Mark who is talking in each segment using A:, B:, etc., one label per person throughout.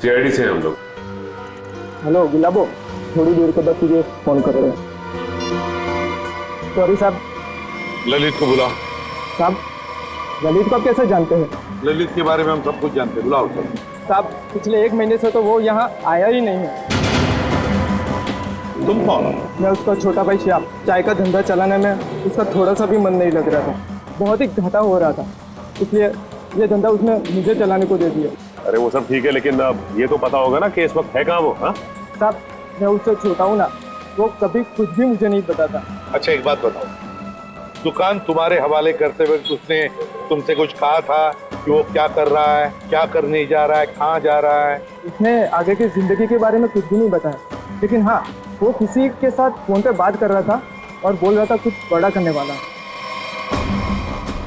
A: CID से हैं हम लोग।
B: हेलो गुलाबो, थोड़ी देर के बाद तुझे फोन कर रहे हैं। सॉरी साहब।
C: ललित को बुलाओ।
B: साहब, ललित को आप कैसे जानते हैं?
C: ललित के बारे में हम सब कुछ जानते हैं, बुलाओ सब।
B: साहब, पिछले 1 महीने से तो वो यहाँ आया ही नहीं है।
C: तुम कौन?
B: मैं उसका छोटा भाई श्याम। चाय का धंधा चलाने में उसका थोड़ा सा भी मन नहीं लग रहा था, बहुत ही घाटा हो रहा था, इसलिए ये धंधा उसने मुझे चलाने को दे दिया।
A: अरे वो सब ठीक है, लेकिन अब ये तो पता होगा ना कि इस वक्त है कहाँ वो? हाँ
B: साहब, मैं उससे छोटा हूँ ना, वो कभी कुछ भी मुझे नहीं बताता।
C: अच्छा एक बात बताओ, दुकान तुम्हारे हवाले करते वक्त उसने तुमसे कुछ कहा था कि वो क्या कर रहा है, क्या करने जा रहा है, कहाँ जा रहा है?
B: उसने आगे की जिंदगी के बारे में कुछ भी नहीं बताया, लेकिन हाँ, वो किसी के साथ फोन पे बात कर रहा था और बोल रहा था कुछ बड़ा करने वाला।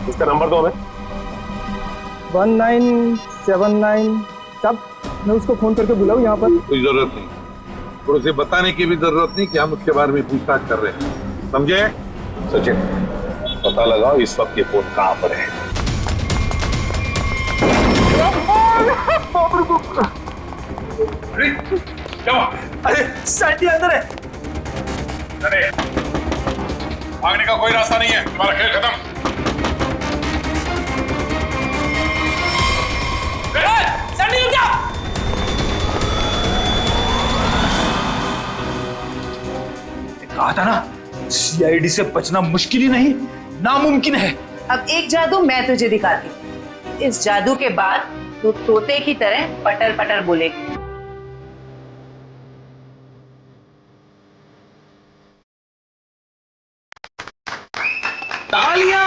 A: उसका नंबर दो हमें।
B: 1979। साहब, मैं उसको फोन करके बुलाऊं यहाँ पर?
C: कोई जरूरत नहीं, और उसे बताने की भी जरूरत नहीं कि हम उसके बारे में पूछताछ कर रहे हैं, समझे? सचिन, पता लगाओ इस वक्त ये फोन कहाँ पर है। क्या?
D: अरे सैंडी अंदर है।
C: अरे भागने का कोई रास्ता नहीं है, तुम्हारा खेल खत्म।
D: सैंडी रुक जा। कहा था ना, सीआईडी से बचना मुश्किल ही नहीं नामुमकिन है।
E: अब एक जादू मैं तुझे दिखाती हूँ। इस जादू के बाद तू तोते की तरह पटर पटर बोलेगी।
D: तालियां।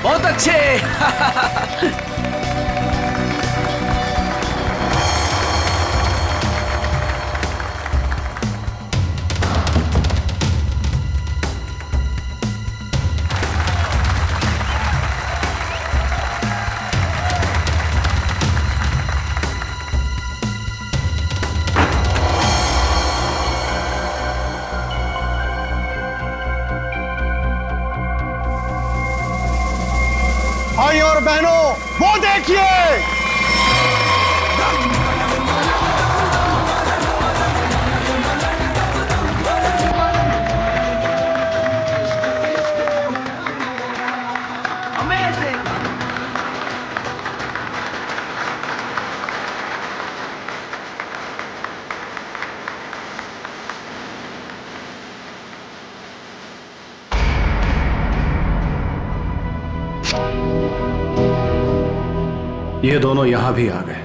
D: बहुत अच्छे।
B: भाई और बहनों, वो देखिए,
F: ये दोनों यहां भी आ गए।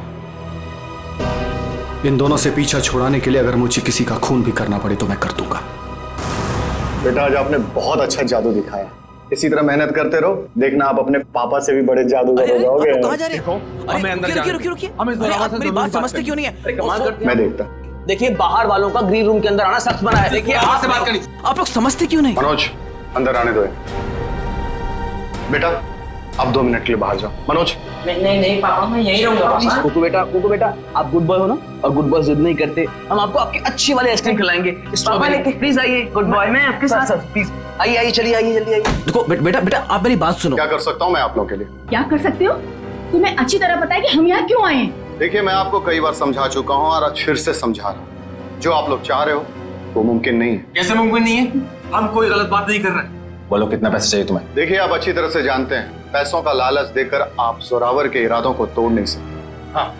F: इन दोनों से पीछा छुड़ाने के लिए अगर मुझे किसी का खून भी करना पड़े तो मैं कर दूंगा।
G: बेटा, आज आपने बहुत अच्छा जादू दिखाया।
F: इसी तरह मेहनत करते रहो, देखना आप अपने पापा से भी बड़े जादूगर हो जाओगे।
G: कहाँ जा रहे हो?
D: हमें अंदर
G: रुकिए,
D: जाने
G: रुकिए, रुकिए।
D: हमें
G: अरे,
D: जोरावर
G: आप
D: से
G: मेरी
D: जरूरी
G: बात
D: बात
G: समझते क्यों नहीं है?
D: कमाल करते
F: मैं देखता।
H: देखिए बाहर वालों का ग्रीन रूम के अंदर आना सख्त मना है। देखिए
D: बाहर से बात करनी।
G: आप लोग समझते क्यों नहीं?
F: मनोज अंदर आने दो। बेटा अब 2 मिनट के लिए बाहर जाओ। मनोज
H: नहीं पापा, मैं यहीं रहूंगा। कुकू बेटा आप गुड बॉय हो ना, और गुड बॉय जिद नहीं करते। हम आपको आपकी अच्छी वाली आइसक्रीम खिलाएंगे। पापा लेके प्लीज आइए। गुड बॉय मैं आपके साथ प्लीज आइए, चलिए आइए, जल्दी आइए।
G: देखो बेटा आप मेरी बात सुनो।
F: क्या कर सकता हूँ मैं आप लोगों के लिए?
I: क्या कर सकते हो? तुम्हें अच्छी तरह पता है कि हम यहाँ क्यों आए हैं।
F: देखिए मैं आपको कई बार समझा चुका हूँ और आज फिर से समझा रहा हूँ, जो आप लोग चाह रहे हो वो मुमकिन नहीं है।
D: कैसे मुमकिन नहीं है? हम कोई गलत बात नहीं कर रहे। बोलो कितना पैसा चाहिए तुम्हें?
F: देखिए आप अच्छी तरह से जानते हैं, पैसों का लालच देकर आप जोरावर के इरादों को तोड़ नहीं सकते। हाँ,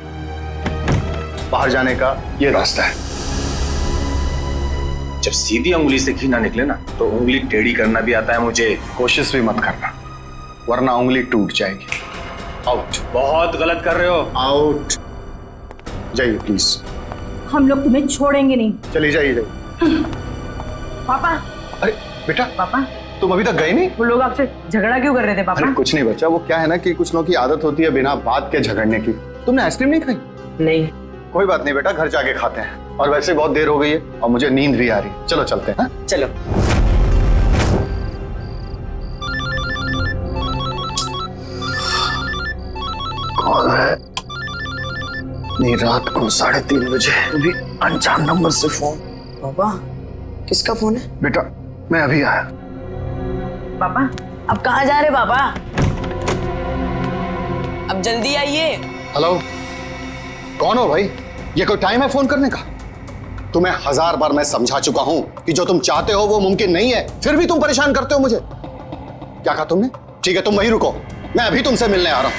F: बाहर जाने का ये रास्ता है।
D: जब सीधी उंगली से घी ना निकले ना, तो उंगली टेढ़ी करना भी आता है मुझे।
F: कोशिश भी मत करना, वरना उंगली टूट जाएगी। आउट।
D: बहुत गलत कर रहे हो।
F: आउट। जाइए प्लीज।
I: हम लोग तुम्हें छोड़ेंगे नहीं।
F: चलिए जाइए।
E: पापा,
F: अरे बेटा
E: पापा
F: तुम अभी तक गए नहीं?
E: वो लोग आपसे झगड़ा क्यों कर रहे थे
F: अरे
E: पापा?
F: कुछ नहीं बच्चा, वो क्या है ना कि कुछ लोगों की आदत होती है बिना बात के झगड़ने की। तुमने आइसक्रीम नहीं खाई?
H: नहीं
F: कोई बात नहीं बेटा, घर जाके खाते हैं। और वैसे बहुत देर हो गई है और मुझे नींद भी आ रही है। चलो चलते हैं।
H: चलो।
F: कौन है? नहीं, रात को 3:30 बजे अभी अनजान नंबर से फोन।
H: पापा किसका फोन है?
F: बेटा मैं अभी आया।
E: पापा
H: अब कहाँ जा रहे पापा? अब जल्दी आइए।
F: हेलो, कौन हो भाई? ये कोई टाइम है फोन करने का? तुम्हें 1000 बार मैं समझा चुका हूं कि जो तुम चाहते हो वो मुमकिन नहीं है, फिर भी तुम परेशान करते हो मुझे। क्या कहा तुमने? ठीक है तुम वहीं रुको, मैं अभी तुमसे मिलने आ रहा हूं।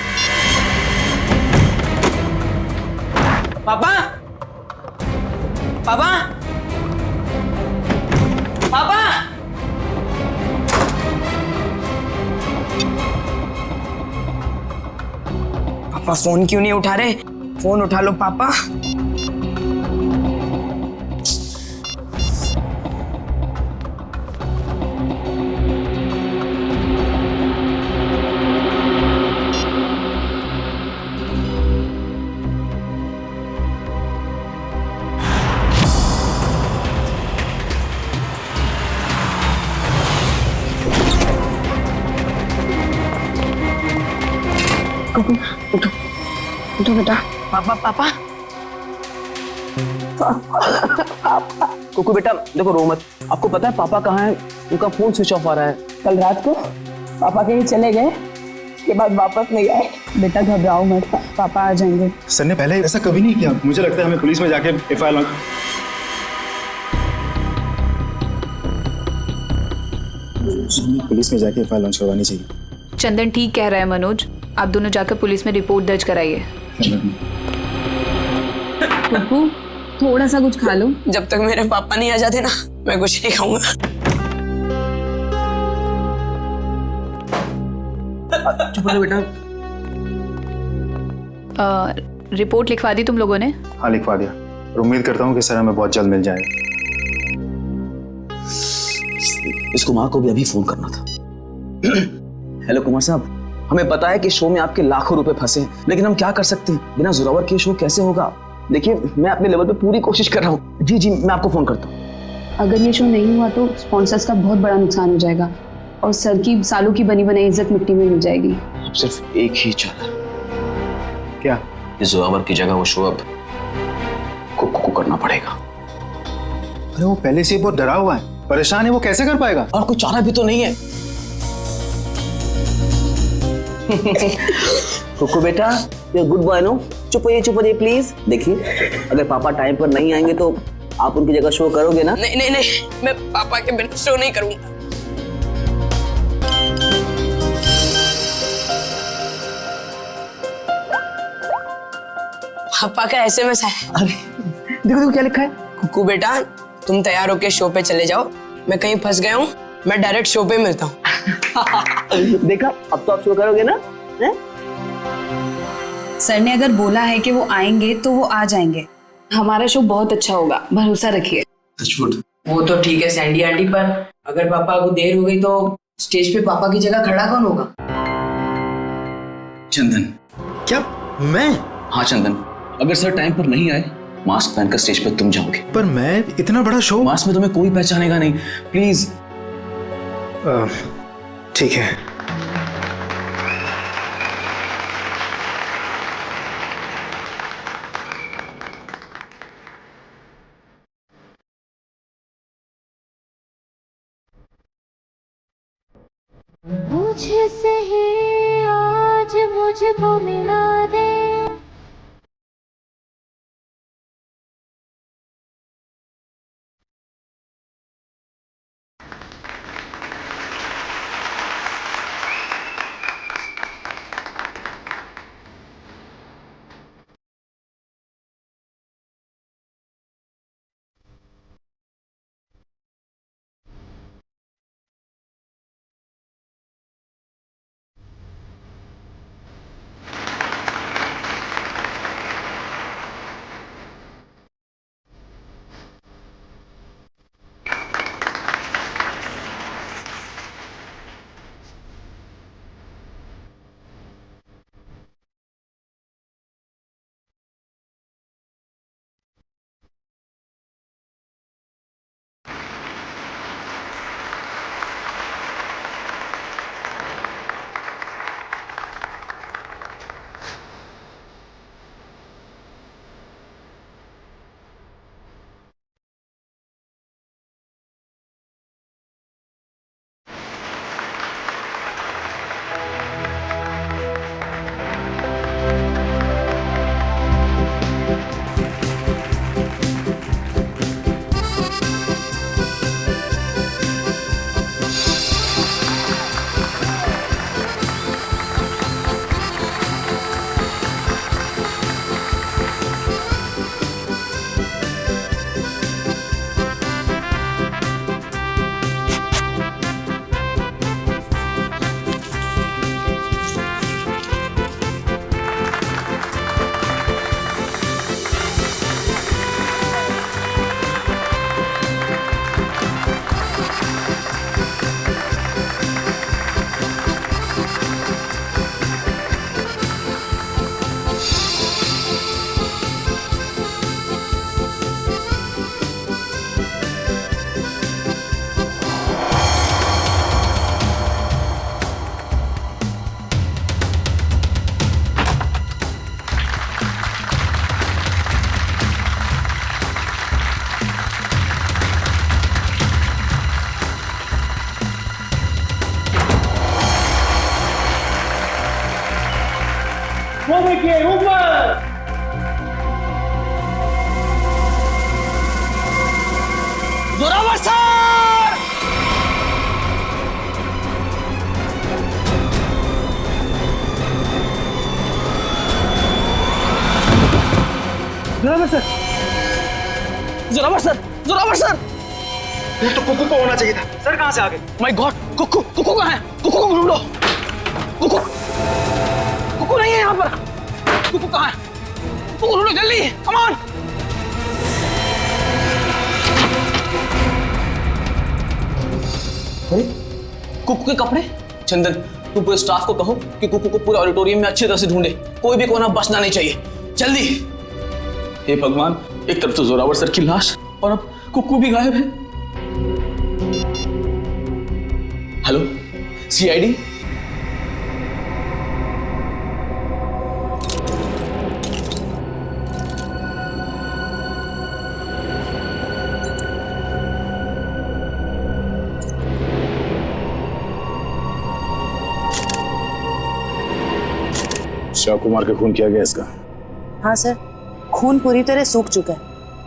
H: पापा पापा पापा पापा फोन क्यों नहीं उठा रहे? फोन उठा लो पापा। उठो बेटा। पापा पापा कुकू बेटा देखो रो मत। आपको पता है पापा कहाँ है? उनका फोन स्विच ऑफ आ रहा है। कल रात को पापा कहीं चले गए, उसके बाद वापस नहीं आए। बेटा घबराओ मत, पापा आ जाएंगे।
J: सर ने पहले ऐसा कभी नहीं किया। मुझे लगता है हमें पुलिस में जाके FIR लॉन्च करवानी चाहिए।
K: चंदन ठीक कह रहा है मनोज, आप दोनों जाकर पुलिस में रिपोर्ट दर्ज कराइए।
I: पप्पू थोड़ा सा कुछ खा लो।
H: जब तक मेरे पापा नहीं आ जाते ना, मैं कुछ नहीं खाऊंगा। चुप रहो बेटा।
K: रिपोर्ट लिखवा दी तुम लोगों ने?
J: हाँ लिखवा दिया, और उम्मीद करता हूँ कि सर हमें बहुत जल्द मिल जाएगा।
H: इस कुमार को भी अभी फोन करना था। हेलो कुमार साहब, हमें पता है कि शो में आपके लाखों रुपए फंसे हैं, लेकिन हम क्या कर सकते हैं? बिना जोरावर के शो कैसे होगा? देखिए मैं अपने लेवल पे पूरी कोशिश कर रहा हूँ। जी मैं आपको फोन करता हूँ।
I: अगर ये शो नहीं हुआ तो स्पॉन्सर्स का बहुत बड़ा नुकसान हो जाएगा और सर की सालों की बनी बनाई इज्जत मिट्टी में मिल जाएगी।
H: अब सिर्फ एक ही चाल।
J: क्या?
H: इस जोरावर की जगह वो शो अब कुकू को करना पड़ेगा।
J: अरे वो पहले से बहुत डरा हुआ है, परेशान है, वो कैसे कर पाएगा?
H: और कोई चारा भी तो नहीं है। कुकू बेटा ये गुड बॉय नो, चुप होइए प्लीज। देखिए अगर पापा टाइम पर नहीं आएंगे तो आप उनकी जगह शो करोगे ना? नहीं मैं पापा के बिना शो नहीं करूंगा। पापा का SMS है। अरे देखो क्या लिखा है। कुकू बेटा तुम तैयार होके शो पे चले जाओ, मैं कहीं फंस गया हूँ, मैं डायरेक्ट शो पे मिलता हूँ। देखा अब तो आप शो करोगे ना?
I: सर ने अगर बोला है कि वो आएंगे तो वो आ जाएंगे। हमारा शो बहुत अच्छा होगा, भरोसा रखिए।
H: वो तो ठीक है सैंडी आंटी, पर अगर पापा को देर हो गई तो
L: स्टेज पे पापा की जगह खड़ा कौन होगा?
H: चंदन।
J: क्या? मैं?
H: हाँ चंदन, अगर सर टाइम पर नहीं आए, मास्क पहनकर स्टेज पर तुम जाओगे।
J: पर मैं इतना बड़ा शो।
H: मास्क में तुम्हें कोई पहचानेगा नहीं, प्लीज।
J: ठीक है।
M: मुझसे ही आज मुझको मिला दे।
B: वो देखिए ऊपर।
H: Zorawar sir!
B: Zorawar sir,
H: Zorawar sir, Zorawar sir!
B: ये तो कुकू को होना चाहिए था। सर कहाँ से आ गए?
H: माय गॉड, कुकू, कुकू कहाँ है? कुकू को ढूंढो। कुकू, कुकू नहीं है यहाँ पर। कुकू कहाँ है? कुकू ढूंढो जल्दी, कम ऑन। अरे, कुकू के कपड़े? चंदन, तुम पूरे स्टाफ को कहो कि कुकू को पूरे ऑडिटोरियम में अच्छी तरह से ढूंढे। कोई भी कोना बचना नहीं चाहिए। जल्दी। हे भगवान, एक तरफ तो जोरावर सर की लाश और अब कुकू भी गायब है। Hello, CID?
A: चाकू मार के खून किया गया इसका।
E: हाँ सर, खून पूरी तरह सूख चुका है।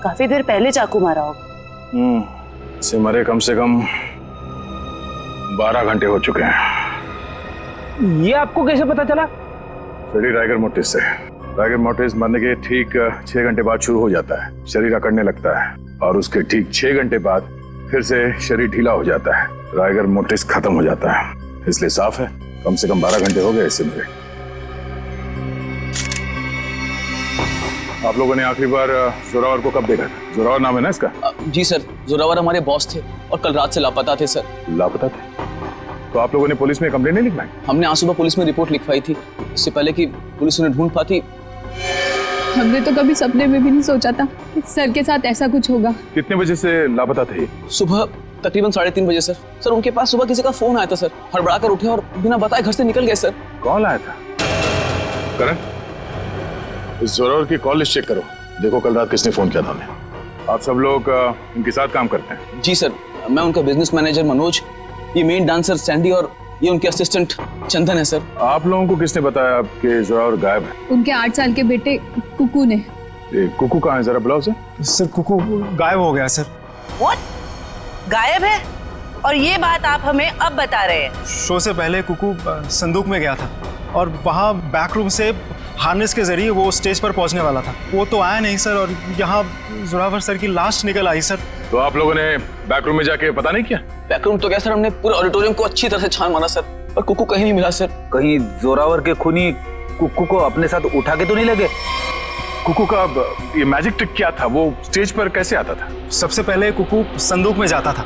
E: काफी देर पहले चाकू मारा होगा।
A: इसे मरे कम से कम 12 घंटे हो चुके हैं।
B: ये आपको कैसे पता चला?
A: फिर राइगर मोटिस से। राइगर मोटिस मरने के ठीक 6 घंटे बाद शुरू हो जाता है, शरीर अकड़ने लगता है और उसके ठीक 6 घंटे बाद फिर से शरीर ढीला हो जाता है, राइगर मोटिस खत्म हो जाता है। इसलिए साफ है, कम से कम 12 घंटे हो गए इससे मरे। आप लोगों ने आखिरी बार जोरावर को कब देखा था? जोरावर नाम है ना इसका?
H: जी सर, जोरावर हमारे बॉस थे और कल रात से लापता थे सर।
A: लापता थे? तो आप लोगों ने पुलिस में कंप्लेंट नहीं लिखवाई?
H: हमने आज सुबह पुलिस में रिपोर्ट लिखवाई थी, इससे पहले कि पुलिस उन्हें ढूंढ पाती।
I: हमने तो कभी सपने में भी नहीं सोचा था कि सर के साथ ऐसा कुछ होगा।
A: कितने बजे से लापता थे?
H: सुबह तकरीबन 3:30 बजे सर। सर उनके पास सुबह किसी का फोन आया था सर, हड़बड़ा कर उठे और बिना बताए घर से निकल गए सर।
A: कौन आया था? करण, इस जोरावर की कॉल लिस्ट चेक करो, देखो कल रात किसने फोन किया था हमें। आप सब लोग इनके साथ काम करते हैं?
H: जी सर, मैं उनका बिजनेस मैनेजर मनोज, ये मेन डांसर सैंडी और ये उनके असिस्टेंट चंदन है सर। आप
A: लोगों को किसने बताया कि जोरावर गायब है?
I: उनके 8 साल के बेटे कुकू ने।
A: कुकू कहाँ है, जरा बुलाओ उसे।
J: सर कुकू गायब हो गया सर।
E: What? गायब है? और ये बात आप हमें अब बता रहे हैं?
J: शो से पहले कुकू संदूक में गया था और वहाँ बैक रूम से हार्नेस के जरिए वो स्टेज पर पहुंचने वाला था। वो तो आया नहीं सर, और यहाँ जोरावर सर की लाश निकल आई सर।
A: तो आप लोगों ने बैक रूम में जाके पता नहीं किया?
H: बैक रूम तो क्या सर, हमने पूरे ऑडिटोरियम को अच्छी तरह से छान मारा सर, पर कुकू कहीं नहीं मिला सर।
D: कहीं जोरावर के खूनी कुकू को अपने साथ उठा के तो नहीं लगे?
A: कुकू का ये मैजिक ट्रिक क्या था? वो स्टेज पर कैसे आता था?
J: सबसे पहले कुकू संदूक में जाता था,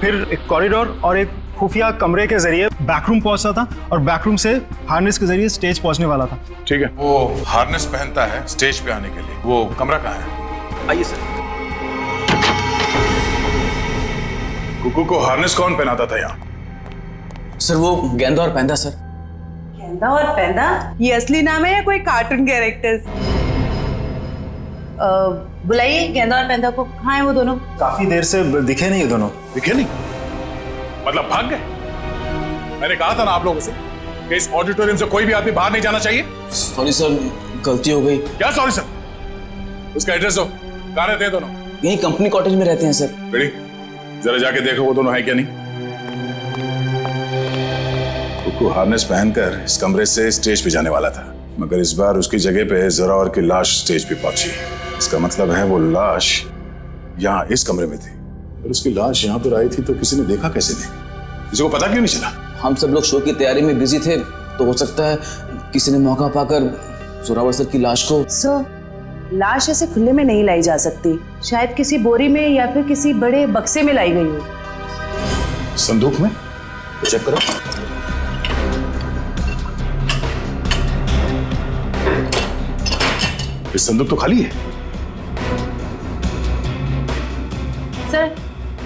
J: फिर एक कॉरिडोर और एक खुफिया कमरे के जरिए बैकरूम पहुंचता था और बैकरूम से हार्नेस के जरिए स्टेज पहुंचने वाला था।
A: ठीक है।
C: वो हार्नेस पहनता है स्टेज पे आने के लिए, वो कमरा कहाँ है?
H: आइए सर।
A: कुकू को हार्नेस कौन पहनाता था यहाँ?
H: सर वो गेंदा और पैंदा सर।
E: गेंदा और पैंदा? ये असली नाम है या कोई कार्टून कैरेक्टर्स? बुलाइए गेंदा और पैंदा को। कहाँ है वो दोनों?
J: काफी देर से दिखे नहीं दोनों।
A: दिखे नहीं मतलब भाग गए? मैंने कहा था ना आप लोगों से कि इस ऑडिटोरियम से कोई भी आदमी बाहर नहीं जाना चाहिए।
H: सॉरी सर, गलती हो गई।
A: क्या सॉरी सर? उसका एड्रेस दो, कहाँ रहते हैं दोनों?
H: यही कंपनी कॉटेज में रहते हैं सर।
A: रेडी, जरा जाके देखो वो दोनों है क्या नहीं। कुकू हार्नेस पहनकर इस कमरे से स्टेज पे जाने वाला था, मगर इस बार उसकी जगह पे जोरावर की लाश स्टेज पे पहुंची। इसका मतलब है वो लाश यहाँ इस कमरे में थी, और उसकी लाश यहाँ पर आई थी तो किसी ने देखा कैसे नहीं? किसी को पता क्यों नहीं चला?
H: हम सब लोग शो की तैयारी में बिजी थे, तो हो सकता है किसी ने मौका पाकर जोरावर सर की लाश को।
E: सर, लाश ऐसे खुले में नहीं लाई जा सकती, शायद किसी बोरी में या फिर किसी बड़े बक्से में लाई गई हो।
A: संदूक में? चेक करो। इस संदूक तो खाली है।
E: सर,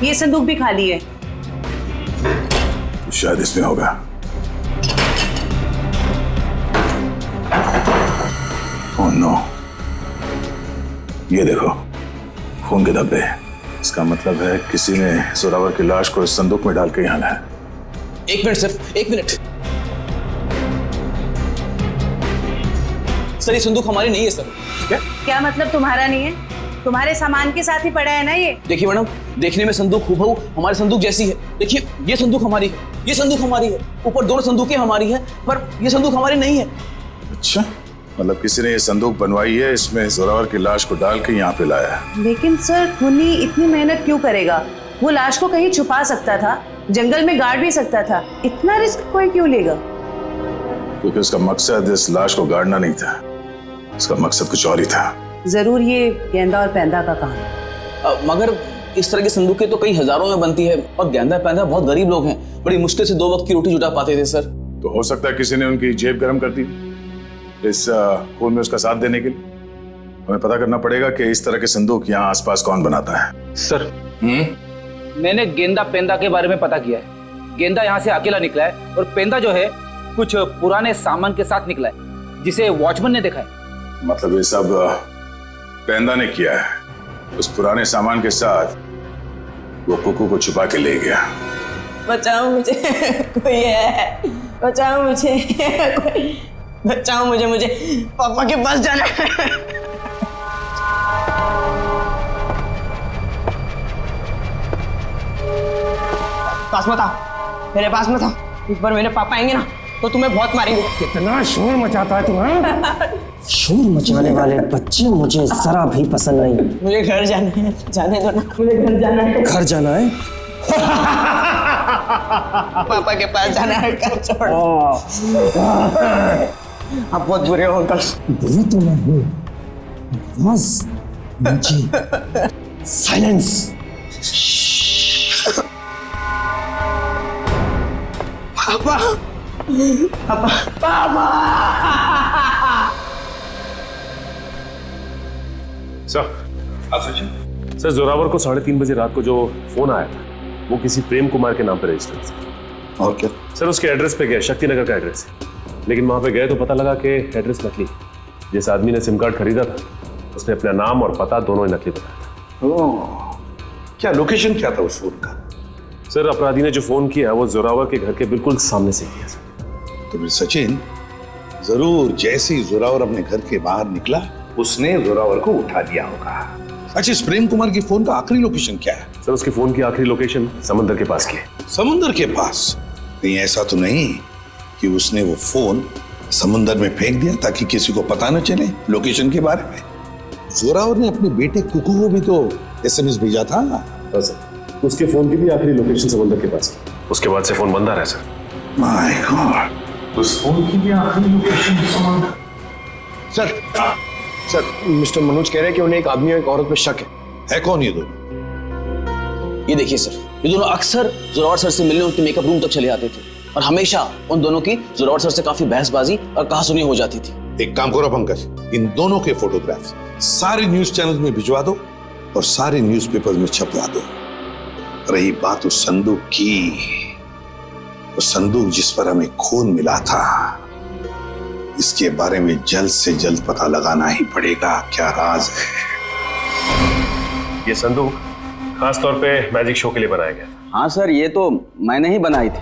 E: ये संदूक भी खाली है।
A: तो शायद इसमें होगा। ओह नो, ये देखो खून के धब्बे। इसका मतलब है किसी ने जोरावर की लाश को इस संदूक में डाल के यहाँ लाया।
H: 1 मिनट सर, 1 मिनट। सर ये संदूक हमारी नहीं है सर।
E: क्या मतलब तुम्हारा नहीं है? तुम्हारे सामान के साथ ही पड़ा है ना ये।
H: देखिए मैडम, देखने में संदूक हूबहू हमारे संदूक जैसी है। देखिए ये संदूक हमारी है, ये संदूक हमारी है, ऊपर दोनों संदूकें हमारी है, पर ये संदूक हमारी नहीं है।
A: अच्छा, मतलब किसी ने ये संदूक बनवाई है, इसमें जोरावर की लाश को डाल के यहाँ पे लाया।
E: लेकिन सर, खूनी इतनी मेहनत क्यों करेगा? वो लाश को कहीं छुपा सकता था, जंगल में गाड़ भी सकता था। इतना रिस्क कोई क्यों लेगा?
A: क्योंकि उसका मकसद इस लाश को गाड़ना नहीं था, उसका मकसद कुछ और ही था।
E: जरूर ये गेंदा और पैंदा का काम है।
H: मगर इस तरह की संदूकें तो कई हजारों में बनती है, और गेंदा पैंदा बहुत गरीब लोग हैं, बड़ी मुश्किल से 2 वक्त की रोटी जुटा पाते थे सर।
A: तो हो सकता है किसी ने उनकी जेब गर्म कर दी इस खून में उसका साथ देने के लिए। हमें पता करना पड़ेगा कि इस तरह के संदूक यहाँ आसपास कौन बनाता है।
D: सर मैंने गेंदा पेंदा के बारे में पता किया है। गेंदा यहाँ से अकेला निकला है, और पेंदा जो है कुछ पुराने सामान के साथ निकला है, जिसे वॉचमैन ने देखा है।
A: मतलब ये सब पेंदा ने किया है, उस पुराने सामान के साथ वो कुकू को छुपा के ले गया।
E: बचाओ मुझे, कोई है, बचाओ मुझे, कोई बचाओ मुझे, मुझे पापा के पास जाना है।
L: पास मत आओ, मेरे पास मत आओ। एक बार मेरे पापा आएंगे ना तो तुम्हें बहुत मारेंगे।
B: कितना शोर मचाता है तुम्हें?
L: शोर मचाने वाले बच्चे मुझे जरा भी पसंद नहीं। मुझे घर जाना है, जाने दो ना, मुझे घर जाना है। घर जाना है? पापा के पास जाना है, घर छोड़ो। आप बहुत बुरे हो अंकल। बुरे तो मैं हूँ, बस मुझे साइलेंस।
E: पापा पापा पापा।
N: सर जोरावर को 3:30 बजे रात को जो फोन आया था वो किसी प्रेम कुमार के नाम पर रजिस्टर्ड था।
F: और क्या?
N: सर उसके एड्रेस पे गए, शक्ति नगर का एड्रेस है, लेकिन वहां पे गए तो पता लगा कि एड्रेस नकली। जिस आदमी ने सिम कार्ड खरीदा था उसने अपना नाम और पता दोनों ही नकली बताया था।
C: क्या लोकेशन क्या था उस फोन का?
N: सर अपराधी ने जो फोन किया वो जोरावर के घर के बिल्कुल सामने से किया सर।
C: तो फिर सचिन जरूर जैसे ही जोरावर अपने घर के बाहर निकला उसने जोरावर को उठा दिया होगा। अच्छा, इस प्रेम कुमार की फोन का आखिरी लोकेशन क्या है?
N: सर उसकी फोन की आखिरी लोकेशन समुद्र के पास की है।
C: समुद्र के पास? कहीं ऐसा तो नहीं कि उसने वो फोन समुद्र में फेंक दिया ताकि किसी को पता न चले लोकेशन के बारे में? जोरावर ने अपने बेटे कुकू को भी तो SMS भेजा था।
N: सर उसके फोन की भी आखिरी लोकेशन समुद्र के पास की। उसके बाद से फोन बंद आ रहा है सर।
C: माय गॉड, उस फोन की भी आखिरी लोकेशन समुद्र।
F: सर मिस्टर मनोज कह रहे हैं कि उन्हें एक आदमी और एक औरत पे शक
C: है कौन ये दोनों?
H: ये देखिए सर, ये दोनों अक्सर जोरावर सर से मिलने उनके मेकअप रूम तक चले आते थे और हमेशा उन दोनों की जोरावर सर से काफी बहसबाजी और कहासुनी हो जाती थी।
C: एक काम करो पंकज, इन दोनों के फोटोग्राफ्स सारे न्यूज चैनल में भिजवा दो और सारे न्यूज़पेपर में छपवा दो। रही बात उस संदूक की, वो संदूक जिस पर हमें खून मिला था, इसके बारे में जल्द से जल्द पता लगाना ही पड़ेगा क्या राज है।
N: ये संदूक खास तौर पे मैजिक शो के लिए बनाया गया था।
H: हाँ सर, ये तो मैंने ही बनाई थी।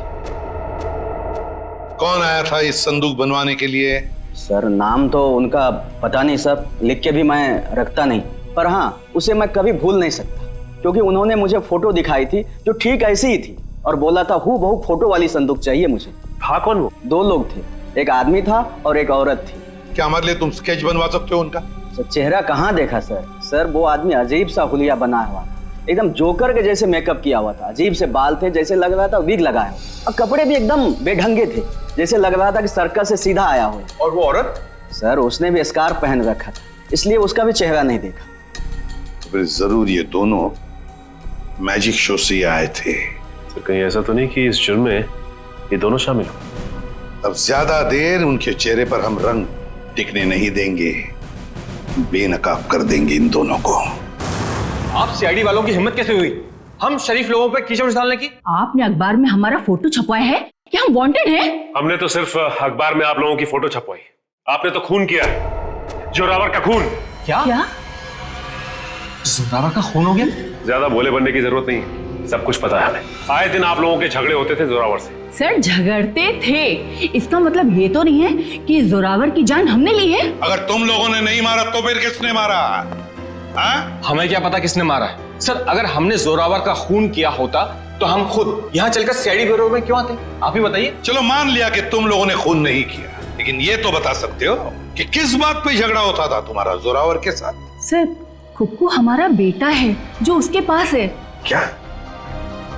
C: कौन आया था इस संदूक बनवाने के लिए?
H: सर नाम तो उनका पता नहीं सर, लिख के भी मैं रखता नहीं, पर हाँ उसे मैं कभी भूल नहीं सकता क्योंकि उन्होंने मुझे फोटो दिखाई थी जो ठीक ऐसी ही थी और बोला था हूबहू फोटो वाली संदूक चाहिए मुझे।
N: था कौन वो?
H: 2 लोग थे, एक आदमी था और एक औरत थी।
C: क्या हमारे लिए तुम स्केच बनवा सकते हो उनका?
H: सर चेहरा कहाँ देखा सर? सर वो आदमी अजीब सा हुलिया बना हुआ था, एकदम जोकर के जैसे मेकअप किया हुआ था। अजीब से बाल थे, जैसे लग रहा था विग लगाया हो, और कपड़े भी एकदम बेढंगे थे, जैसे लग रहा था कि सर्कस से सीधा आया हो।
F: और वो औरत?
H: सर उसने भी स्कार्फ पहन रखा था, इसलिए उसका भी चेहरा नहीं देखा।
C: फिर जरूर ये दोनों मैजिक शो से आए थे।
N: तो कहीं ऐसा तो नहीं कि इस जुर्म में ये दोनों शामिल हो?
C: अब ज्यादा देर उनके चेहरे पर हम रंग टिकने नहीं देंगे, बेनकाब कर देंगे इन दोनों को।
L: आप CID वालों की हिम्मत कैसे हुई हम शरीफ लोगों पर कीचड़ डालने की?
E: आपने अखबार में हमारा फोटो छपवाया है कि हम वांटेड हैं?
N: हमने तो सिर्फ अखबार में आप लोगों की फोटो छपवाई, आपने तो खून किया, जोरावर का खून।
L: क्या? जोरावर का खून हो गया?
N: ज्यादा भोले बनने की जरूरत नहीं, सब कुछ पता है हमें। आए दिन आप लोगों के झगड़े होते थे जोरावर से।
E: सर झगड़ते थे, इसका मतलब ये तो नहीं है कि जोरावर की जान हमने ली है।
C: अगर तुम लोगों ने नहीं मारा तो फिर किसने मारा?
L: हमें क्या पता किसने मारा है सर। अगर हमने जोरावर का खून किया होता तो हम खुद यहाँ चलकर CID ब्यूरो में क्यों आते? आप ही बताइए।
C: चलो मान लिया कि तुम लोगों ने खून नहीं किया, लेकिन ये तो बता सकते हो कि किस बात पे झगड़ा होता था तुम्हारा जोरावर के साथ?
E: सर कुक्कू हमारा बेटा है जो उसके पास है।
C: क्या?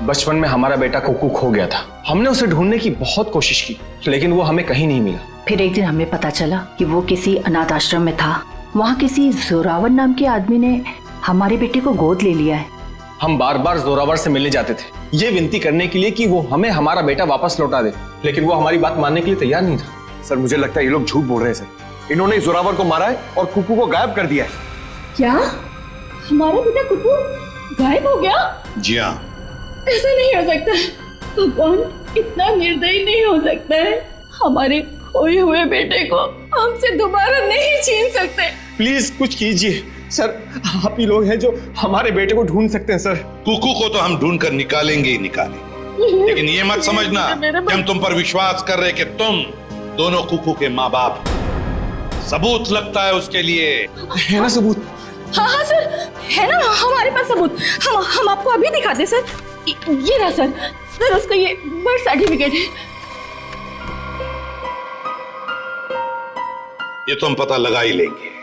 L: बचपन में हमारा बेटा कुक्कू खो गया था, हमने उसे ढूंढने की बहुत कोशिश की लेकिन वो हमें कहीं नहीं मिला।
K: फिर एक दिन हमें पता चला कि वो किसी अनाथ आश्रम में था। वहाँ किसी जोरावर नाम के आदमी ने हमारे बेटे को गोद ले लिया है।
L: हम बार बार जोरावर से मिलने जाते थे ये विनती करने के लिए कि वो हमें हमारा बेटा वापस लौटा दे, लेकिन वो हमारी बात मानने के लिए तैयार नहीं था।
F: सर मुझे लगता है ये लोग झूठ बोल रहे हैं सर। इन्होंने जोरावर को मारा है और कुकू को गायब कर दिया है।
E: क्या हमारा बेटा कुक्कू गायब हो गया?
C: जी हाँ।
E: ऐसा नहीं हो सकता, भगवान इतना निर्दयी नहीं हो सकता है। हमारे खोए हुए बेटे को हमसे दोबारा नहीं छीन सकते।
L: प्लीज कुछ कीजिए सर, आप ही लोग हैं जो हमारे बेटे को ढूंढ सकते हैं सर।
C: कुकू को तो हम ढूंढ कर निकालेंगे ही निकालेंगे, लेकिन ये मत समझना कि हम तुम पर विश्वास कर रहे कि तुम दोनों कुकू के माँ बाप। सबूत लगता है उसके लिए।
L: है ना सबूत?
E: हाँ सर है ना हमारे पास सबूत। हम आपको अभी दिखाते सर। ये रहा सर उसका ये बर्थ सर्टिफिकेट है।
C: ये तो हम पता लगा ही लेंगे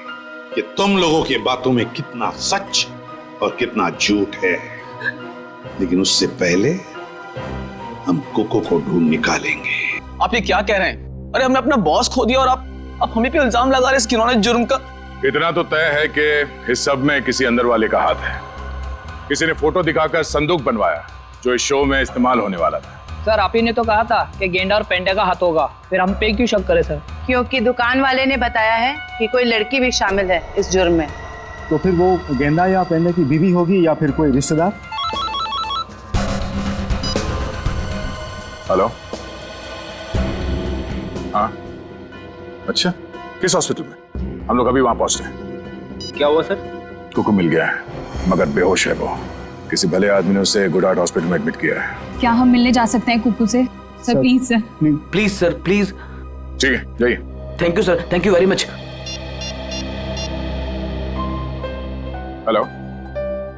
C: कि तुम लोगों की बातों में कितना सच और कितना झूठ है, लेकिन उससे पहले हम कुकू को ढूंढ निकालेंगे।
H: आप ये क्या कह रहे हैं? अरे हमने अपना बॉस खो दिया और आप हमें पे इल्जाम लगा रहे हैं इस घिनौने जुर्म का।
A: इतना तो तय है कि इस सब में किसी अंदर वाले का हाथ है। किसी ने फोटो दिखाकर संदूक बनवाया जो इस शो में इस्तेमाल होने वाला था।
D: सर आप ही ने तो कहा था कि गेंडा और पेंडा का हाथ होगा, फिर हम पे क्यों शक करें सर?
O: क्योंकि दुकान वाले ने बताया है कि कोई लड़की भी शामिल है इस जुर्म में।
J: तो फिर वो गेंदा या पेंडे की बीवी होगी या फिर कोई रिश्तेदार?
A: हेलो, हाँ अच्छा, किस हॉस्पिटल में? हम लोग अभी वहां पहुंच रहे हैं।
D: क्या हुआ सर?
A: कुकू मिल गया है मगर बेहोश है वो। किसी भले आदमी ने उसे गुड हार्ट हॉस्पिटल में एडमिट किया है।
I: क्या हम मिलने जा सकते हैं कुकू से? Sir please sir.
H: Please sir please.
A: ठीक है जाइए।
H: Thank you sir, thank you very much.
A: Hello,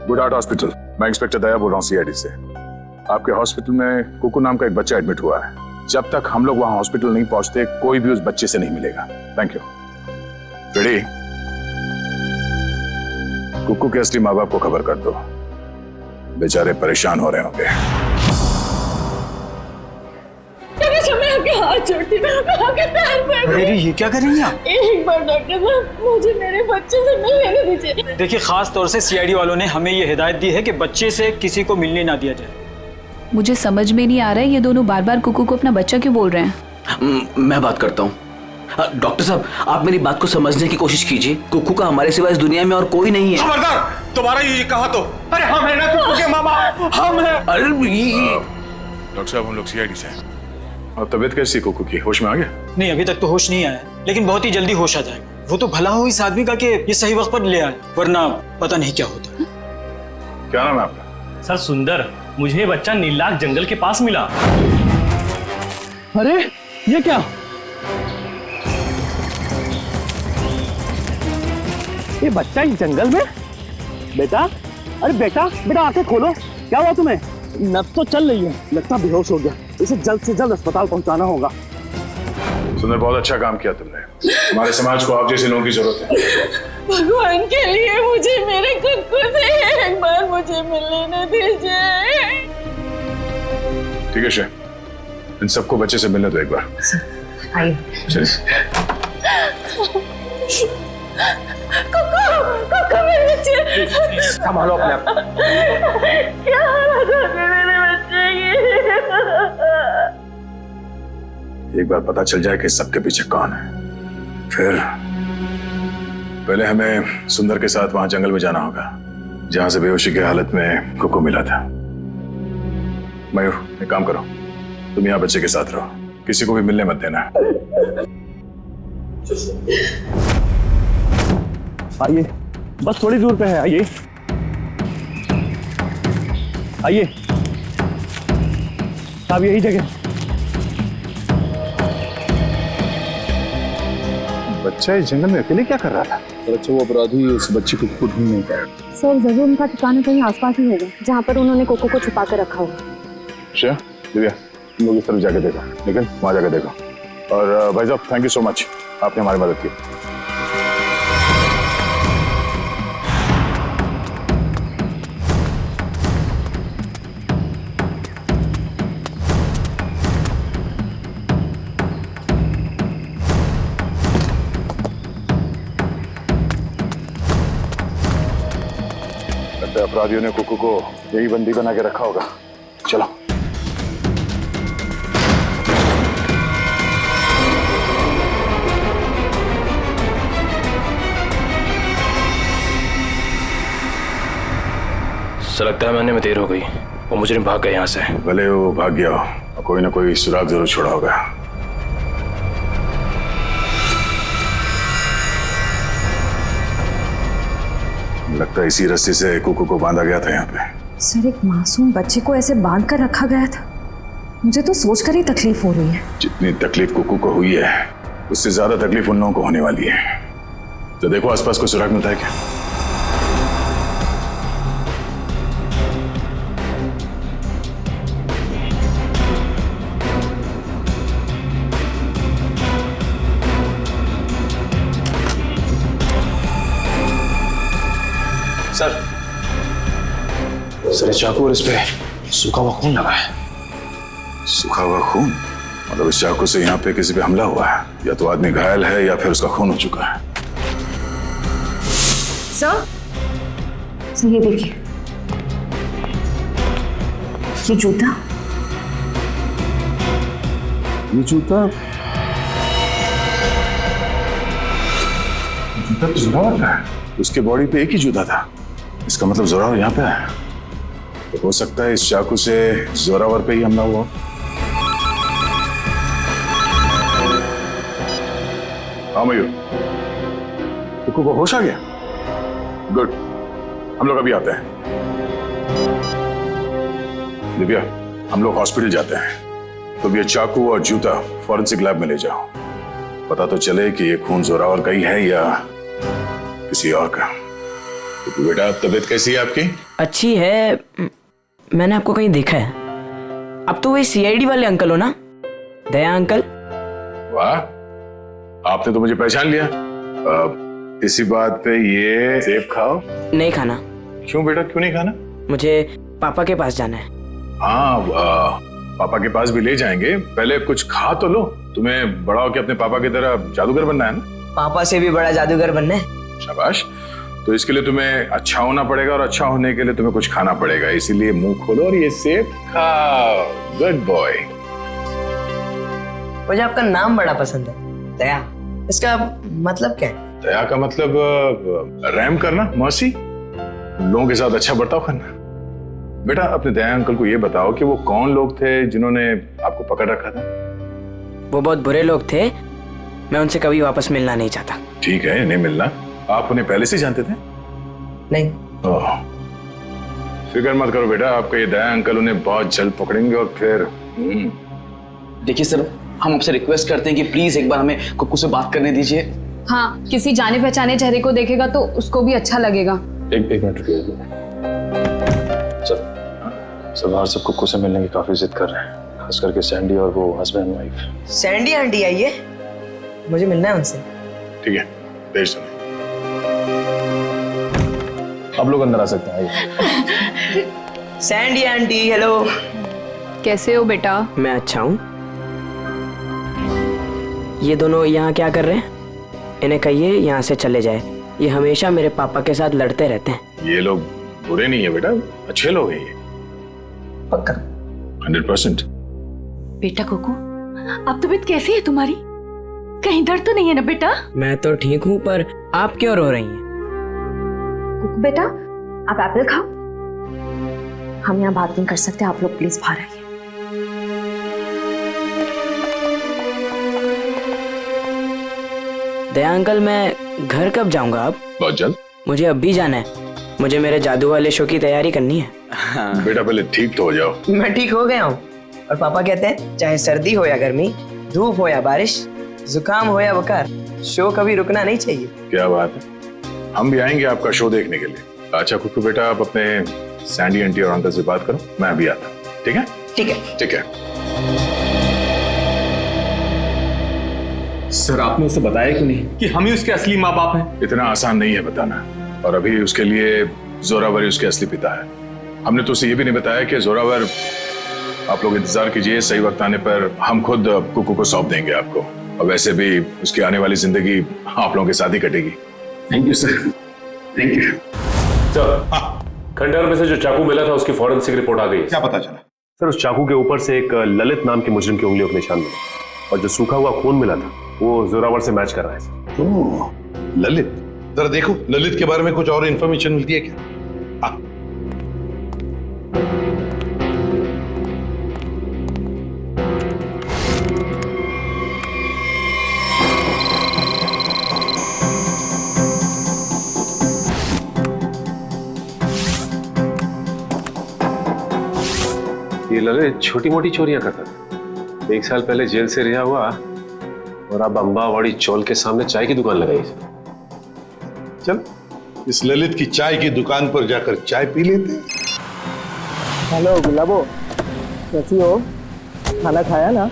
A: good heart hospital, मैं इंस्पेक्टर दया बोल रहा हूँ सीआईडी से। आपके हॉस्पिटल में कुकू नाम का एक बच्चा एडमिट हुआ है। जब तक हम लोग वहां हॉस्पिटल नहीं पहुंचते कोई भी उस बच्चे से नहीं मिलेगा। Thank you. रेडी? कुकू के असली माँ बाप को खबर कर दो, बेचारे परेशान हो रहे होंगे।
E: मैं आपके हाथ जोड़ती हूँ, मैं आपके पैर पड़
J: अरे ये क्या कर रही हैं आप?
E: एक बार डॉक्टर साहब मुझे मेरे बच्चे से मिलने दीजिए।
J: देखिए, खास तौर से सीआईडी वालों ने हमें ये हिदायत दी है कि बच्चे से किसी को मिलने ना दिया जाए।
I: मुझे समझ में नहीं आ रहा है ये दोनों बार बार कुकू को अपना बच्चा क्यों बोल रहे हैं।
H: मैं बात करता हूँ। डॉक्टर साहब आप मेरी बात को समझने की कोशिश कीजिए। कुकू का हमारे सिवा इस दुनिया में और कोई नहीं है।
L: खबरदार, तुम्हारा ये कहा तो। अरे हम है ना कुकू के मामा, हम है।
H: अरे
A: डॉक्टर साहब हम लोग सीआईडी से हैं। और तबीयत कैसी कुकू की? होश में आ गया?
J: नहीं, अभी तक तो होश नहीं आया, लेकिन बहुत ही जल्दी होश आ जाएगा। वो तो भला हो इस आदमी का कि ये सही वक्त पर ले आए, वरना पता नहीं क्या होता।
A: क्या नाम है आपका?
N: सर सुंदर, मुझे ये बच्चा नीलाख जंगल के पास मिला।
B: अरे ये क्या? ये बच्चा इस जंगल में? बेटा, अरे बेटा बेटा आंखें खोलो, क्या हुआ तुम्हें? नब्ज तो चल रही है, लगता बेहोश हो गया। इसे जल्द से जल्द अस्पताल पहुंचाना होगा।
A: सुंदर, बहुत अच्छा काम किया तुमने। हमारे समाज को आप जैसे लोगों की जरूरत है।
E: भगवान के लिए मुझे मेरे कुकू से एक बार मुझे मिलने दीजिए।
A: ठीक है शे, इन सबको बच्चे से मिलने दो एक बार।
I: आइए।
E: कुकू मेरे बच्चे,
L: संभालो अपने आप।
E: क्या हालत है मेरे बच्चे की?
A: एक बार पता चल जाए कि सबके पीछे कौन है, फिर पहले हमें सुंदर के साथ वहां जंगल में जाना होगा जहां से बेहोशी की हालत में कुकू मिला था। मयूर, एक काम करो, तुम यहाँ बच्चे के साथ रहो, किसी को भी मिलने मत देना।
B: आइए, बस थोड़ी दूर पे है, आइए आइए साहब, यही जगह।
A: बच्चा इस जंगल में अकेले क्या कर रहा था?
F: अच्छा, वो अपराधी उस बच्चे को खुद ढूंढ नहीं पाया।
I: सर जरूर उनका ठिकाना कहीं आसपास ही होगा जहाँ पर उन्होंने कोको को छुपा कर रखा होगा।
A: श्रेया, दिव्या, तुम लोग इस तरफ जाके देखो, लेकिन वहां जाके देखो। और भाई साहब थैंक यू सो मच, आपने हमारी मदद की। अपराधियों ने कुकू को यही बंदी बना के रखा होगा। चलो।
N: सर लगता है मैंने में देर हो गई, वो मुजरिम भाग गए यहाँ से।
A: भले वो भाग गया हो, कोई ना कोई सुराग जरूर छोड़ा होगा। लगता है इसी रस्सी से कुकू को बांधा गया था यहाँ पे।
I: सर एक मासूम बच्चे को ऐसे बांध कर रखा गया था, मुझे तो सोचकर ही तकलीफ हो रही है।
A: जितनी तकलीफ कुकू को हुई है उससे ज्यादा तकलीफ उन लोगों को होने वाली है। तो देखो आसपास कोई सुराग मिलता है क्या?
L: सर चाकू और इस पे सूखा हुआ खून लगा है।
A: सूखा हुआ खून? मतलब इस चाकू से यहाँ पे किसी पे हमला हुआ है, या तो आदमी घायल है या फिर उसका खून हो चुका है।
I: सर ये देखिए, ये जूता
A: ये जूता जूता तो जोरावर का है। उसके बॉडी पे एक ही जूता था, इसका मतलब जोरावर यहाँ पे है। तो हो सकता है इस चाकू से जोरावर पे ही हमला हुआ। हाँ मयूर, तुमको वो होश आ गया? गुड, हम लोग अभी आते हैं। दिव्या, हम लोग हॉस्पिटल जाते हैं। तो ये चाकू और जूता फॉरेंसिक लैब में ले जाओ, पता तो चले कि ये खून जोरावर का ही है या किसी और का। तो बेटा, तबीयत कैसी है आपकी?
P: अच्छी है। मैंने आपको कहीं देखा है। अब तो वही सीआईडी वाले अंकल हो ना, दया अंकल?
A: वाह, आपने तो मुझे पहचान लिया। इसी बात पे ये सेब खाओ।
P: नहीं खाना।
A: क्यों बेटा, क्यों नहीं खाना?
P: मुझे पापा के पास जाना है।
A: हाँ, पापा के पास भी ले जाएंगे, पहले कुछ खा तो लो। तुम्हें बड़ा होकर अपने पापा की तरह जादूगर बनना है ना?
P: पापा से भी बड़ा जादूगर बनना है।
A: शाबाश। तो इसके लिए तुम्हें अच्छा होना पड़ेगा, और अच्छा होने के लिए तुम्हें कुछ खाना पड़ेगा। इसीलिए मुंह खोलो और ये सेब खाओ। Good boy.
P: मुझे आपका नाम बड़ा पसंद है, दया। इसका मतलब क्या है?
A: दया का मतलब रहम करना, मर्सी, लोगों के साथ अच्छा बर्ताव करना। बेटा, अपने दया अंकल को ये बताओ कि वो कौन लोग थे जिन्होंने आपको पकड़ रखा था?
P: वो बहुत बुरे लोग थे, मैं उनसे कभी वापस मिलना नहीं चाहता।
A: ठीक है, नहीं मिलना। आप उन्हें पहले से जानते थे?
P: नहीं।
A: फिक्र मत करो बेटा, आपका ये दया अंकल उन्हें बहुत जल्द पकड़ेंगे और फिर
H: देखिए सर, हम आपसे रिक्वेस्ट करते हैं कि प्लीज एक बार हमें कुक्कू से बात करने दीजिए।
I: हाँ, किसी जाने पहचाने चेहरे को देखेगा तो उसको भी अच्छा लगेगा।
N: एक मिनट रुकिए सर, बाहर सब कुक्कू से मिलने की काफी जिद कर रहे हैं, खास करके सैंडी और वो हस्बैंड वाइफ।
P: सैंडी आंटी आई है, मुझे मिलना है उनसे।
A: ठीक है, भेज दो।
N: आप लोग अंदर आ सकते हैं।
P: Sandy aunty, hello.
I: कैसे हो बेटा?
P: मैं अच्छा हूँ। ये दोनों यहाँ क्या कर रहे हैं? इन्हें कहिए यहाँ से चले जाए, ये हमेशा मेरे पापा के साथ लड़ते रहते हैं।
A: ये लोग बुरे नहीं है बेटा, अच्छे लोग हैं ये।
P: पक्का?
A: 100%।
E: बेटा कुकू, अब तबीयत कैसी है तुम्हारी? कहीं दर्द तो नहीं है ना बेटा?
P: मैं तो ठीक हूँ, पर आप क्यों रो रही हैं?
K: कुकू बेटा, आप एप्पल खाओ। हम यहाँ बात नहीं कर सकते, आप लोग प्लीज बाहर आइए।
P: दया अंकल, मैं घर कब जाऊंगा? अब
A: बहुत जल्द।
P: मुझे अभी जाना है, मुझे मेरे जादू वाले शो की तैयारी करनी है।
A: बेटा पहले ठीक तो हो जाओ।
P: मैं ठीक हो गया हूँ, और पापा कहते हैं चाहे सर्दी हो या गर्मी, धूप हो या बारिश, जुकाम हो या बुखार, शो कभी रुकना नहीं चाहिए।
A: क्या बात है, हम भी आएंगे आपका शो देखने के लिए। अच्छा कुक्कू बेटा, आप अपने सैंडी आंटी और अंकल से बात करो, मैं अभी आता हूँ। ठीक है?
P: ठीक है।
A: ठीक है।
L: सर, आपने उसे बताया क्यों नहीं कि हम ही उसके असली माँ बाप हैं?
A: इतना आसान नहीं है बताना, और अभी उसके लिए जोरावर ही उसके असली पिता है। हमने तो उसे ये भी नहीं बताया कि जोरावर, आप लोग इंतजार कीजिए, सही वक्त आने पर हम खुद कुकू को सौंप देंगे आपको। और वैसे भी उसकी आने वाली जिंदगी आप लोगों के साथ ही कटेगी।
L: Thank you sir, thank you
N: sir. खंडहर में से जो चाकू मिला था उसकी फॉरेंसिक रिपोर्ट आ गई।
C: क्या पता चला?
N: सर, उस चाकू के ऊपर से एक ललित नाम के मुजरिम की उंगलियों के निशान मिले, और जो सूखा हुआ खून मिला था वो जोरावर से मैच कर रहा है सर।
C: ओह, ललित, जरा देखो ललित के बारे में कुछ और इंफॉर्मेशन मिलती है क्या?
N: ये ललित छोटी मोटी चोरियां करता था, 1 साल पहले जेल से रिहा हुआ, और अब अंबावाड़ी चौल के सामने चाय की दुकान लगाई।
C: चल, इस ललित की चाय की दुकान पर जाकर चाय पी लेते हैं।
B: हेलो गुलाबो, कैसी हो? खाना खाया ना?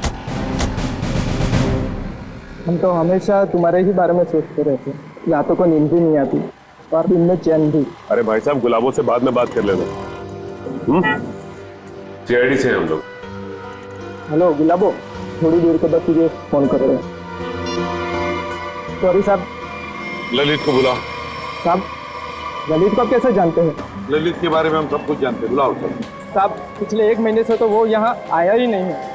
B: हम तो हमेशा तुम्हारे ही बारे में सोचते रहते, रातों को नींद भी नहीं आती और दिन में चैन भी।
N: अरे भाई साहब, गुलाबों से बाद में बात कर लेना। सीआईडी से हम लोग।
B: हेलो गुलाबो, थोड़ी देर के बाद तुझे फोन कर रहे हैं। सॉरी साहब।
C: ललित को बुलाओ।
B: साहब, ललित को कैसे जानते हैं?
C: ललित के बारे में हम सब कुछ जानते हैं, बुलाओ सर।
B: साहब, पिछले 1 महीने से तो वो यहाँ आया ही नहीं है।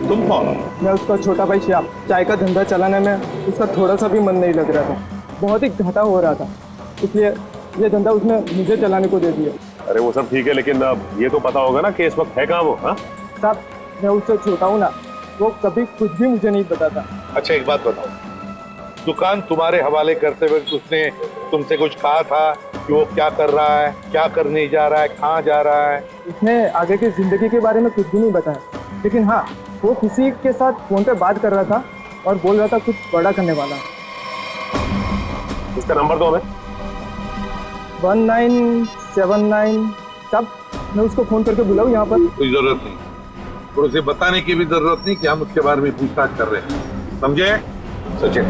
C: तुम कौन?
J: मैं उसका छोटा भाई श्याम। चाय का धंधा चलाने में उसका थोड़ा सा भी मन नहीं लग रहा था, बहुत ही घाटा हो रहा था, इसलिए ये धंधा उसने मुझे चलाने को दे दिया।
N: अरे वो सब ठीक है, लेकिन ये तो पता होगा ना कि इस वक्त है कहाँ वो? हाँ
J: साहब, मैं उससे छोटा हूँ ना, वो कभी कुछ भी मुझे नहीं बताता।
C: अच्छा एक बात बताओ, दुकान तुम्हारे हवाले करते हुए उसने तुमसे कुछ कहा था कि वो क्या कर रहा है, क्या करने जा रहा है, कहाँ जा रहा है?
J: उसने आगे की जिंदगी के बारे में कुछ भी नहीं बताया, लेकिन हाँ, वो किसी के साथ फोन पे बात कर रहा था और बोल रहा था कुछ बड़ा करने वाला।
N: इसका नंबर दो हमें।
J: 1979। साहब, मैं उसको फोन करके बुलाऊं यहाँ पर?
C: कोई जरूरत नहीं, और उसे बताने की भी जरूरत नहीं कि हम उसके बारे में पूछताछ कर रहे हैं, समझे? सचिन,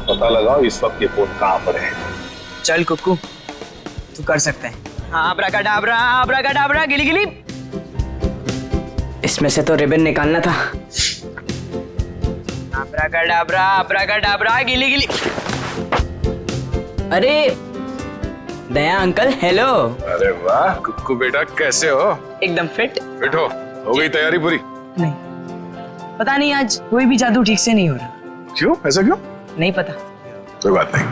C: पता लगाओ इस वक्त ये फोन कहाँ पर है।
P: चल कुक्कू, तू कर सकते हैं। हाँ, अब्राकडाब्रा, अब्राकडाब्रा, गिली गिली। इसमें से तो रिबन निकालना था। अब्राकडाब्रा, अब्राकडाब्रा, गिली गिली। अरे दया अंकल, हेलो।
A: अरे वाह कुक्कू बेटा, कैसे हो?
P: एकदम फिट।
A: फिट हो गई तैयारी पूरी?
P: नहीं, पता नहीं आज कोई भी जादू ठीक से नहीं हो रहा।
A: क्यों? ऐसा क्यों?
P: नहीं पता।
A: कोई बात नहीं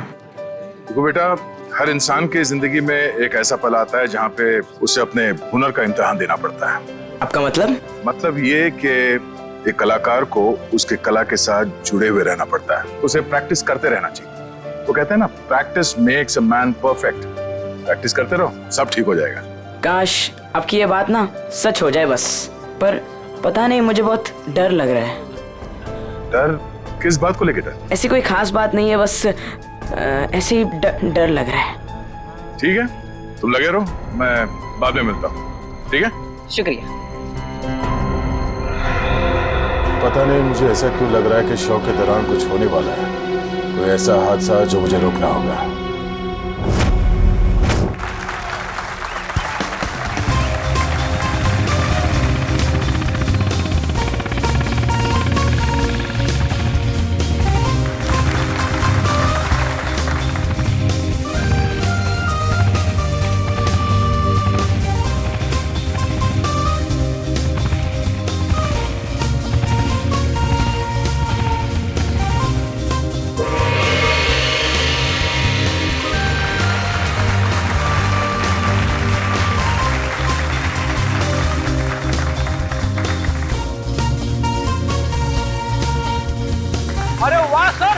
A: कुक्कू बेटा, हर इंसान की जिंदगी में एक ऐसा पल आता है जहाँ पे उसे अपने हुनर का इम्तिहान देना पड़ता है।
P: आपका मतलब?
A: मतलब ये कि एक कलाकार को उसके कला के साथ जुड़े हुए रहना पड़ता है, उसे प्रैक्टिस करते रहना चाहिए। वो कहते हैं ना, practice makes a man perfect. Practice करते रहो, सब ठीक हो जाएगा।
P: काश आपकी ये बात ना सच हो जाए बस, पर पता नहीं, मुझे बहुत डर लग रहा है।
A: डर? किस बात को लेकर डर?
P: ऐसी कोई खास बात नहीं है, बस ऐसे ही डर लग रहा है।
A: ठीक है, तुम लगे रहो, मैं बाद में मिलता हूँ। ठीक है,
P: शुक्रिया।
A: पता नहीं मुझे ऐसा क्यों लग रहा है कि शो के दौरान कुछ होने वाला है, कोई ऐसा हादसा जो मुझे रोकना होगा।
D: अरे वाह सर,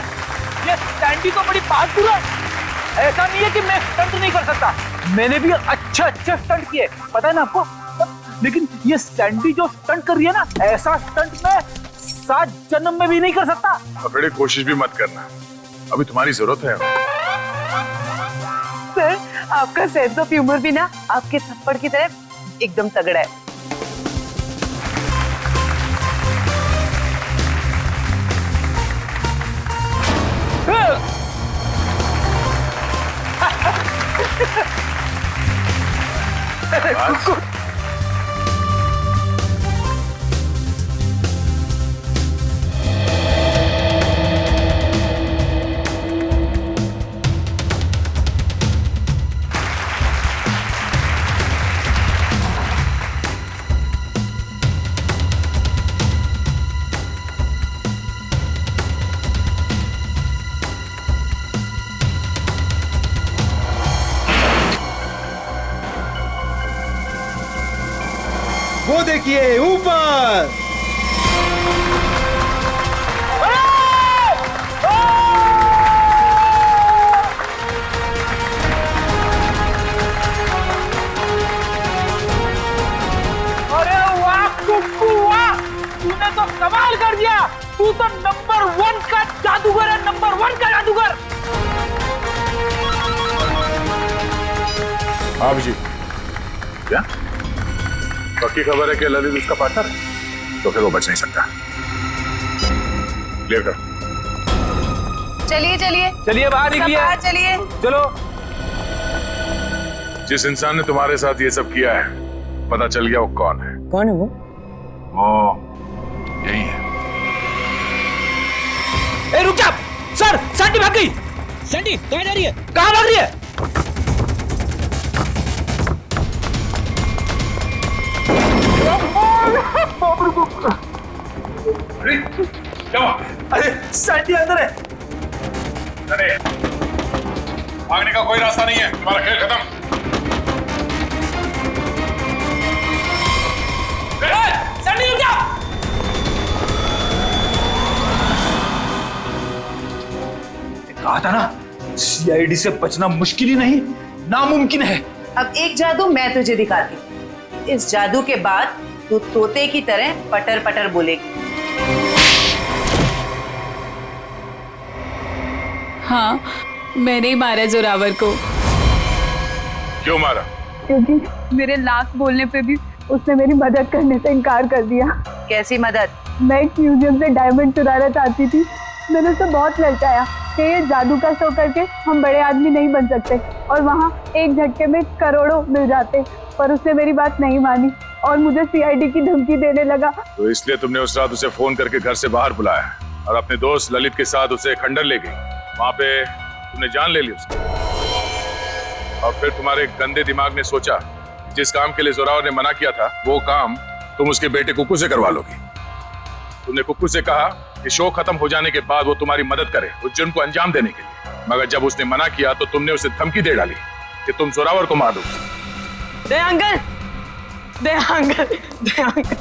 D: ये सैंडी तो बड़ी बहादुर है। ऐसा नहीं है कि मैं स्टंट नहीं कर सकता, मैंने भी अच्छे स्टंट किए, पता है ना आपको। लेकिन ये सैंडी जो स्टंट कर रही है ना, ऐसा स्टंट मैं 7 जन्म में भी नहीं कर सकता।
A: बड़ी कोशिश भी मत करना, अभी तुम्हारी जरूरत है।
O: सर, आपका सेंस ऑफ ह्यूमर भी ना आपके थप्पड़ की तरह एकदम तगड़ा है।
J: वो देखिए ऊपर।
D: अरे वाह कुक्कू वाह, तूने तो कमाल कर दिया। तू तो नंबर 1 का जादूगर है, नंबर 1 का जादूगर।
A: हाँ जी, क्या पक्की खबर है कि ललित उसका पार्टनर है? तो फिर वो बच नहीं सकता। क्लियर कर।
O: चलिए चलिए
D: चलिए बाहर निकलिए,
O: बाहर चलिए।
D: चलो।
A: जिस इंसान ने तुम्हारे साथ ये सब किया है, पता चल गया वो कौन है?
P: कौन है वो?
A: वो यही है।
D: ए रुक जा सर, सैंडी भाग गई। सैंडी कहाँ जा रही है? कहाँ भाग रही है?
A: क्या हुआ?
D: अरे सैंडी अंदर है।
A: अरे भागने का कोई रास्ता नहीं है, तुम्हारा खेल खत्म।
D: सैंडी रुक जा। कहा था ना, सीआईडी से बचना मुश्किल ही नहीं नामुमकिन है।
O: अब एक जादू मैं तुझे दिखाती हूँ। इस जादू के बाद तू तोते की तरह पटर पटर बोलेगी।
E: हाँ, मैंने ही मारा जोरावर को।
A: क्यों मारा?
E: क्योंकि मेरे लाख बोलने पे भी उसने मेरी मदद करने से इनकार कर दिया।
O: कैसी मदद?
E: मैं एक म्यूजियम से डायमंड चुराना चाहती थी। मैंने उसे बहुत ललचाया कि ये जादू का शो करके हम बड़े आदमी नहीं बन सकते और वहाँ एक झटके में करोड़ों मिल जाते, पर उसने मेरी बात नहीं मानी और मुझे सीआईडी की धमकी देने लगा।
A: तो इसलिए तुमने उस रात उसे फोन करके घर से बाहर बुलाया और अपने दोस्त ललित के साथ उसे खंडर ले गई। वहां पे तुमने जान ले ली उसकी और फिर तुम्हारे गंदे दिमाग ने सोचा जिस काम के लिए जोरावर ने मना किया था वो काम तुम उसके बेटे कुक्कू से करवा लोगी। तुमने कुक्कू से कहा कि शो खत्म हो जाने के बाद वो तुम्हारी मदद करे उस जुर्म को अंजाम देने के लिए, मगर जब उसने मना किया तो तुमने उसे धमकी दे डाली कि तुम जोरावर को मार दोगे।
P: दे अंकल, दे अंकल, दे अंकल।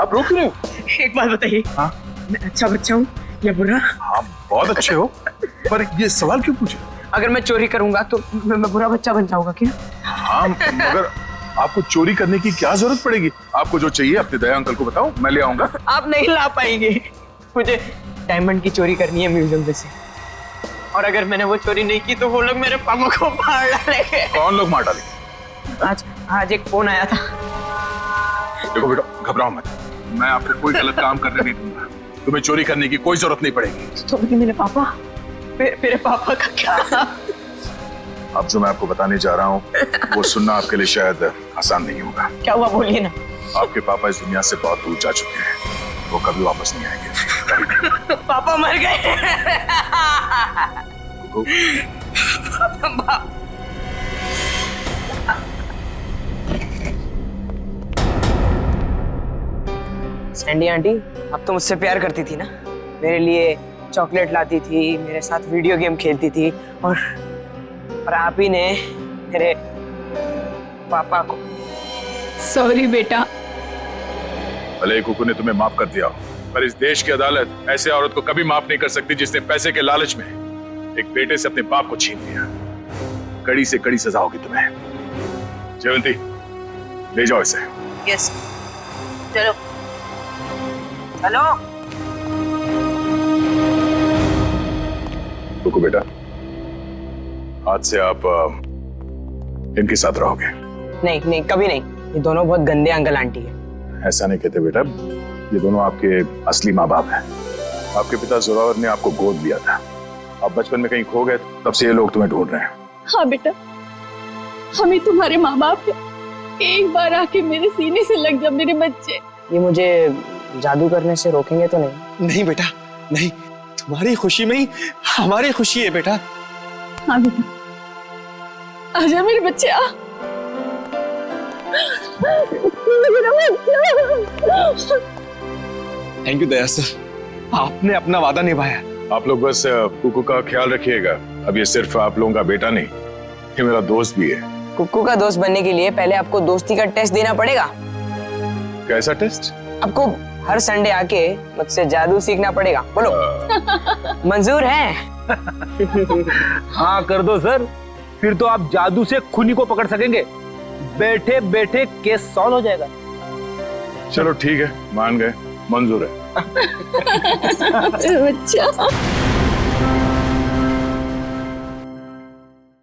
A: आप रोक रहे हो?
P: एक बात बताइए,
A: हाँ?
P: मैं अच्छा बच्चा हूँ या बुरा?
A: हाँ बहुत अच्छे हो, पर ये सवाल क्यों पूछे?
P: अगर मैं चोरी करूंगा तो मैं बुरा बच्चा बन जाऊंगा क्या?
A: हाँ, मगर आपको चोरी करने की क्या जरूरत पड़ेगी? आपको जो चाहिए अपने दया अंकल को बताओ, मैं ले आऊंगा।
P: आप नहीं ला पाएंगे। मुझे डायमंड की चोरी करनी है म्यूजियम में से, और अगर मैंने वो चोरी नहीं की तो वो लोग मेरे पापा को मार डालेंगे।
A: कौन लोग मार डालेंगे?
P: आज एक फोन आया था।
A: देखो बेटा, घबराओ मत, मैं आपको कोई गलत काम करने नहीं दूंगा। तुम्हें चोरी करने की कोई जरूरत नहीं पड़ेगी।
P: तो मेरे पापा, मेरे पापा का क्या?
A: अब जो मैं आपको बताने जा रहा हूँ वो सुनना आपके लिए शायद आसान नहीं होगा।
P: क्या हुआ, बोलिए ना।
A: आपके पापा इस दुनिया से बहुत दूर जा चुके हैं, वो कभी वापस नहीं आएंगे।
P: पापा मर गए। सैंडी आंटी, अब तो मुझसे प्यार करती थी ना, मेरे लिए चॉकलेट लाती थी, मेरे साथ वीडियो गेम खेलती थी, और आप ही ने मेरे पापा को।
E: सॉरी बेटा।
A: भले ही कुकू ने तुम्हें माफ कर दिया हो, पर इस देश की अदालत ऐसे औरत को कभी माफ नहीं कर सकती जिसने पैसे के लालच में एक बेटे से अपने बाप को छीन लिया। कड़ी से कड़ी सजा होगी तुम्हें। जयवंती, ले जाओ इसे।
O: यस, चलो चलो।
A: कुकू बेटा, आज से आप इनके साथ रहोगे।
P: नहीं नहीं, कभी नहीं। ये दोनों बहुत गंदे अंकल आंटी है।
A: ऐसा नहीं कहते बेटा, ये दोनों आपके असली माँ बाप हैं। आपके पिता जोरावर ने आपको गोद लिया था, आप बचपन में कहीं खो गए, तब से ये लोग तुम्हें ढूंढ रहे हैं।
E: हाँ बेटा, हम ही तुम्हारे माँ बाप हैं। एक बार आके मेरे सीने से लग जा मेरे बच्चे।
P: ये मुझे जादू करने से रोकेंगे तो नहीं?
J: नहीं बेटा, नहीं, तुम्हारी खुशी में ही हमारी खुशी है बेटा।
E: हाँ बेटा, आजा मेरे बच्चे, आ।
L: थैंक यू दया सर, आपने अपना वादा निभाया।
A: आप लोग बस कुकू का ख्याल रखिएगा। अब ये सिर्फ आप लोगों का बेटा नहीं, ये मेरा दोस्त भी है।
P: कुक्कू का दोस्त बनने के लिए पहले आपको दोस्ती का टेस्ट देना पड़ेगा।
A: कैसा टेस्ट?
P: आपको हर संडे आके मुझसे जादू सीखना पड़ेगा। बोलो, मंजूर है?
D: हाँ कर दो सर, फिर तो आप जादू से खूनी को पकड़ सकेंगे। बैठे बैठे केस सॉल्व हो जाएगा।
A: चलो ठीक है, मान गए, मंजूर है।
E: बच्चा।